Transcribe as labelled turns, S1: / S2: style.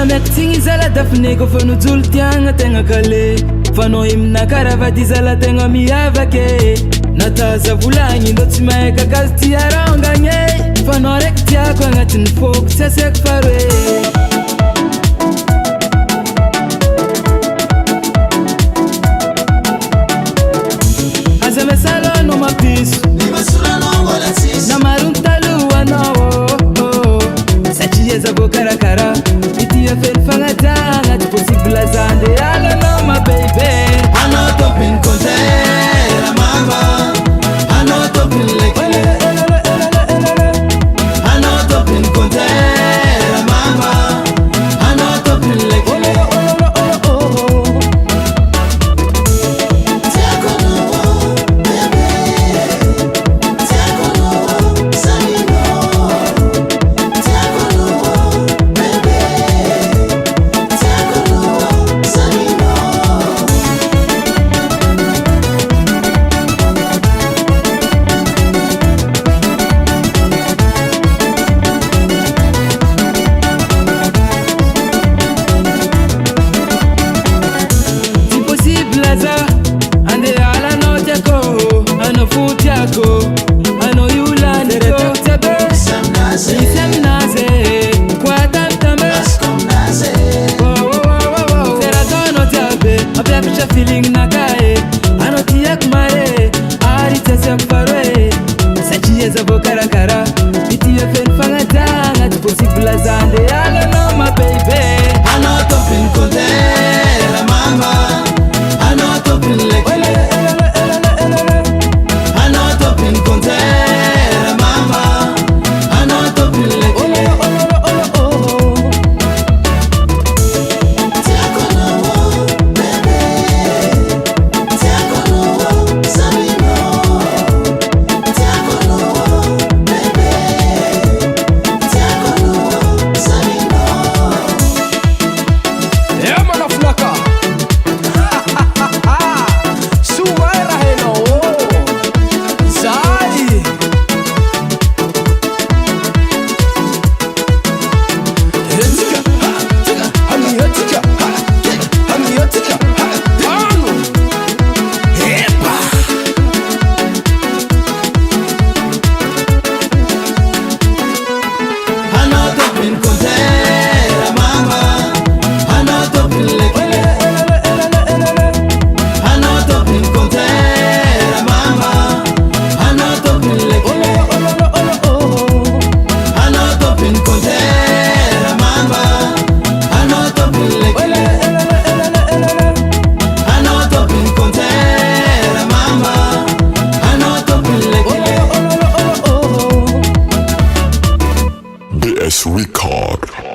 S1: Tiamektigny zala dafine kofa nojolo tiagna tegna kale fanao imina karavady zala tegna miavake nataza volagny ndô tsy mahay kakazy tiarangagny fanao raiky tiako agnatin'ny foko tsy asaiky faroe aza mesalano mapiso namarony talohanao satria zavo karakara itia fely fagnajagna tsy possible zande alanao ma baby anao tompiny kontera mama anao tompiny lekile anao tompiny kontera mama anao tompiny lekile
S2: BS Record.